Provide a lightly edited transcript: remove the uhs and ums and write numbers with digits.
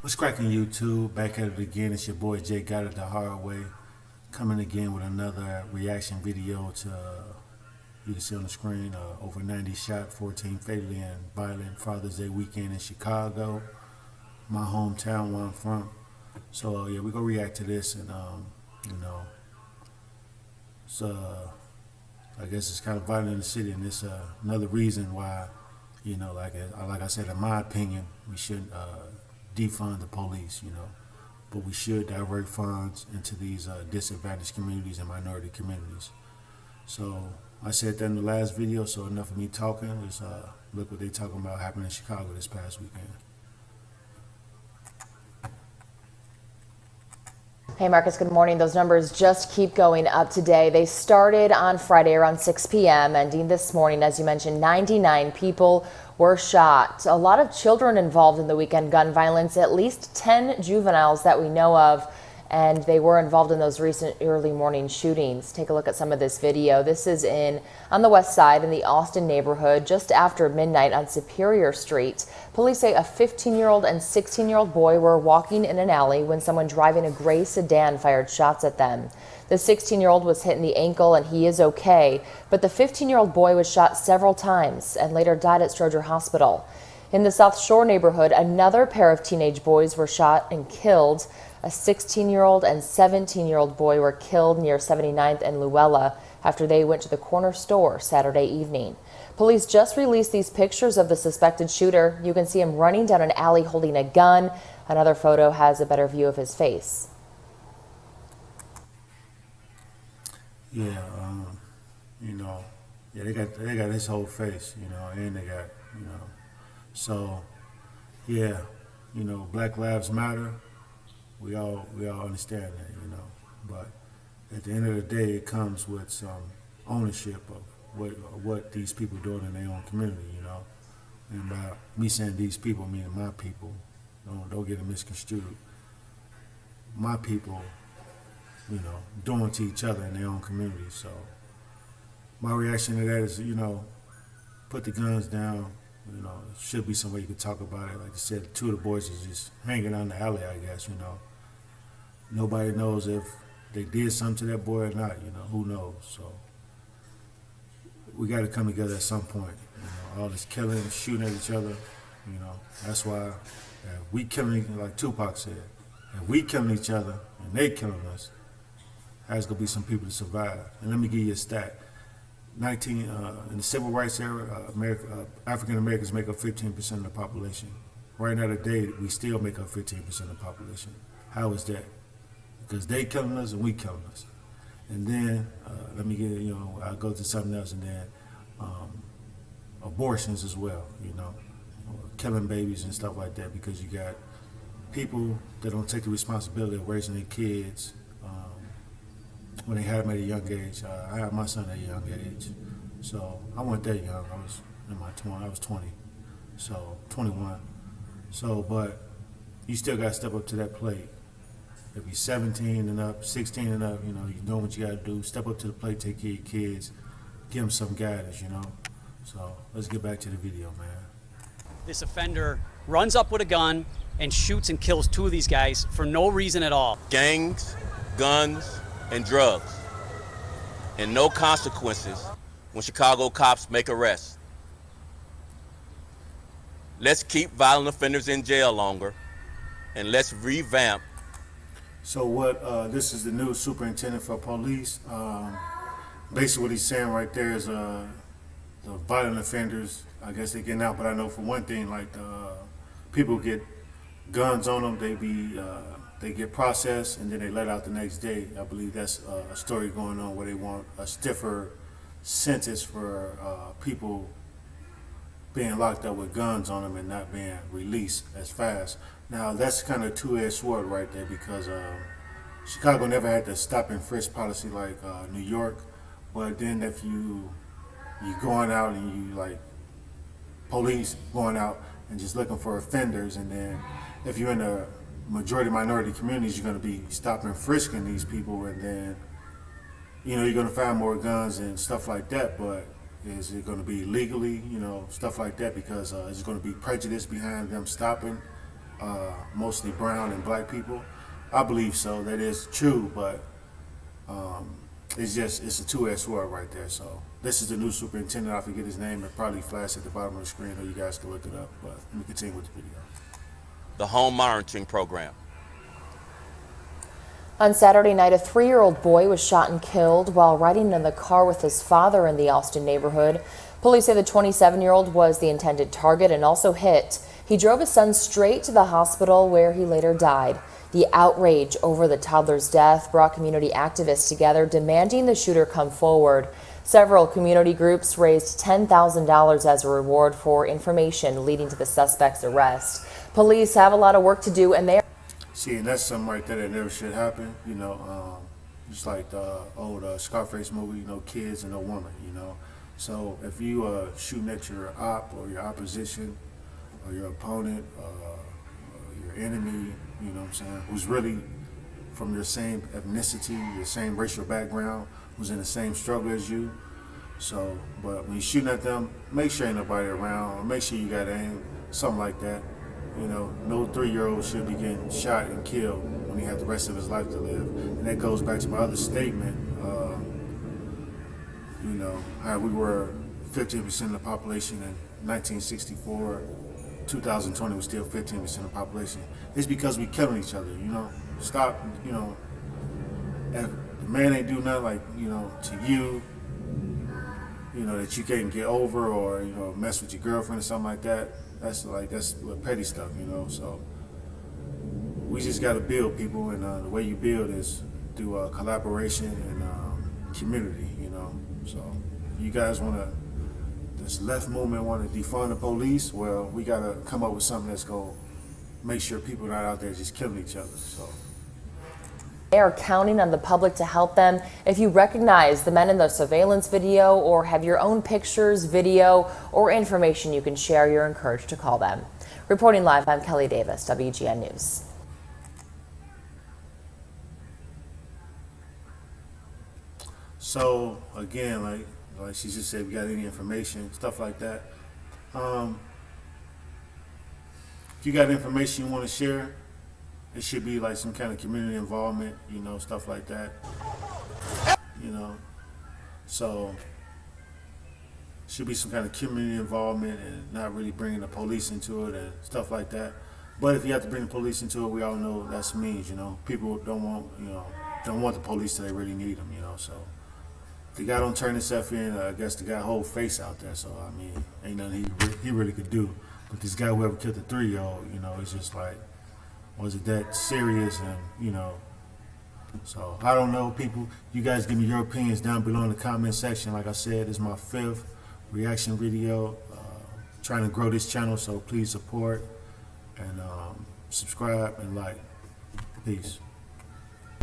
What's cracking YouTube? Back at it again. It's your boy Jay Got It the Hard Way. Coming again with another reaction video to, you can see on the screen, over 90 shot, 14 fatally and violent Father's Day weekend in Chicago, my hometown where I'm from. So yeah, we're going to react to this and, you know, it's, I guess it's kind of violent in the city, and it's another reason why, you know, like I said, in my opinion, we shouldn't defund the police, you know, but we should divert funds into these disadvantaged communities and minority communities. So I said that in the last video, so enough of me talking. Let's look what they talking about happening in Chicago this past weekend. Hey Marcus, good morning. Those numbers just keep going up today. They started on Friday around 6 p.m. ending this morning. As you mentioned, 99 people were shot. A lot of children involved in the weekend gun violence, at least 10 juveniles that we know of, and they were involved in those recent early morning shootings. Take a look at some of this video. This is on the west side in the Austin neighborhood just after midnight on Superior Street. Police say a 15-year-old and 16-year-old boy were walking in an alley when someone driving a gray sedan fired shots at them. The 16-year-old was hit in the ankle and he is okay, but the 15-year-old boy was shot several times and later died at Stroger Hospital. In the South Shore neighborhood, another pair of teenage boys were shot and killed. A 16-year-old and 17-year-old boy were killed near 79th and Luella after they went to the corner store Saturday evening. Police just released these pictures of the suspected shooter. You can see him running down an alley holding a gun. Another photo has a better view of his face. Yeah, you know, yeah, they got his whole face, you know, and they got, you know, so yeah, you know, Black Lives Matter. We all understand that, you know, but at the end of the day, it comes with some ownership of what these people are doing in their own community, you know. And by me saying these people, meaning my people, don't get it misconstrued. My people, you know, doing to each other in their own community. So my reaction to that is, you know, put the guns down. You know, should be some way you could talk about it. Like I said, two of the boys is just hanging on the alley, I guess, you know. Nobody knows if they did something to that boy or not, you know, who knows. So we got to come together at some point. You know, all this killing, shooting at each other, you know, that's why we killing, like Tupac said, if we killing each other and they killing us, there's going to be some people to survive. And let me give you a stat. In the civil rights era, African Americans make up 15% of the population. Right now today, we still make up 15% of the population. How is that? Because they killing us and we killing us. And then, let me get, you know, I'll go to something else, and then abortions as well, you know, killing babies and stuff like that, because you got people that don't take the responsibility of raising their kids when they had them at a young age. I had my son at a young age, so I wasn't that young. I was in my 20s. I was 20, so 21. So, but you still got to step up to that plate. If you're 17 and up, 16 and up, you know, you know what you got to do. Step up to the plate, take care of your kids, give them some guidance, you know. So let's get back to the video, man. This offender runs up with a gun and shoots and kills two of these guys for no reason at all. Gangs, guns, and drugs, and no consequences when Chicago cops make arrests. Let's keep violent offenders in jail longer, and let's revamp. So this is the new superintendent for police. Basically what he's saying right there is the violent offenders, I guess they're getting out, but I know for one thing, like people get guns on them, they get processed and then they let out the next day. I believe that's a story going on where they want a stiffer sentence for people being locked up with guns on them and not being released as fast. Now that's kind of a two-edged sword right there, because Chicago never had the stop and frisk policy like New York, but then if you going out and you like police going out and just looking for offenders, and then if you're in a majority minority communities, you're going to be stopping and frisking these people, and then, you know, you're going to find more guns and stuff like that. But is it going to be legally, you know, stuff like that, because is it going to be prejudice behind them stopping mostly brown and black people. I believe so. That is true, but it's a two-edged sword right there. So this is the new superintendent. I forget his name. It probably flashed at the bottom of the screen, or you guys can look it up. But let me continue with the video. The home monitoring program. On Saturday night, a 3-year-old boy was shot and killed while riding in the car with his father in the Austin neighborhood. Police say the 27-year-old was the intended target and also hit. He drove his son straight to the hospital where he later died. The outrage over the toddler's death brought community activists together demanding the shooter come forward. Several community groups raised $10,000 as a reward for information leading to the suspect's arrest. Police have a lot of work to do, and they See, and that's something right there that never should happen. You know, just like the old Scarface movie, you know, kids and a woman, you know. So if you shooting at your op or your opposition or your opponent or your enemy, you know what I'm saying, who's really from your same ethnicity, your same racial background, who's in the same struggle as you. So, but when you're shooting at them, make sure ain't nobody around, or make sure you got aim, something like that. You know, no 3-year-old should be getting shot and killed when he has the rest of his life to live. And that goes back to my other statement, you know, how we were 15% of the population in 1964, 2020 was still 15% of the population. It's because we killing each other, you know. Stop, you know, if the man ain't do nothing like, you know, to you, you know, that you can't get over, or, you know, mess with your girlfriend or something like that. That's petty stuff, you know. So we just got to build people, and the way you build is through collaboration and community, you know. So you guys want to, this left movement want to defund the police, well, we got to come up with something that's going to make sure people are not out there just killing each other. So They are counting on the public to help them. If you recognize the men in the surveillance video or have your own pictures, video, or information you can share, you're encouraged to call them. Reporting live, I'm Kelly Davis, WGN News. So again, like she just said, if you got any information, stuff like that. If you got information you want to share, it should be like some kind of community involvement, you know, stuff like that. You know, so should be some kind of community involvement and not really bringing the police into it and stuff like that. But if you have to bring the police into it, we all know what that means, you know. People don't want the police till they really need them, you know. So if the guy don't turn himself in, I guess the guy whole face out there. So I mean, ain't nothing he really could do. But this guy whoever killed the 3-year-old, you know, it's just like, was it that serious? And you know, so I don't know, people. You guys give me your opinions down below in the comment section. Like I said, this is my 5th reaction video. Trying to grow this channel, so please support and subscribe and like. Peace.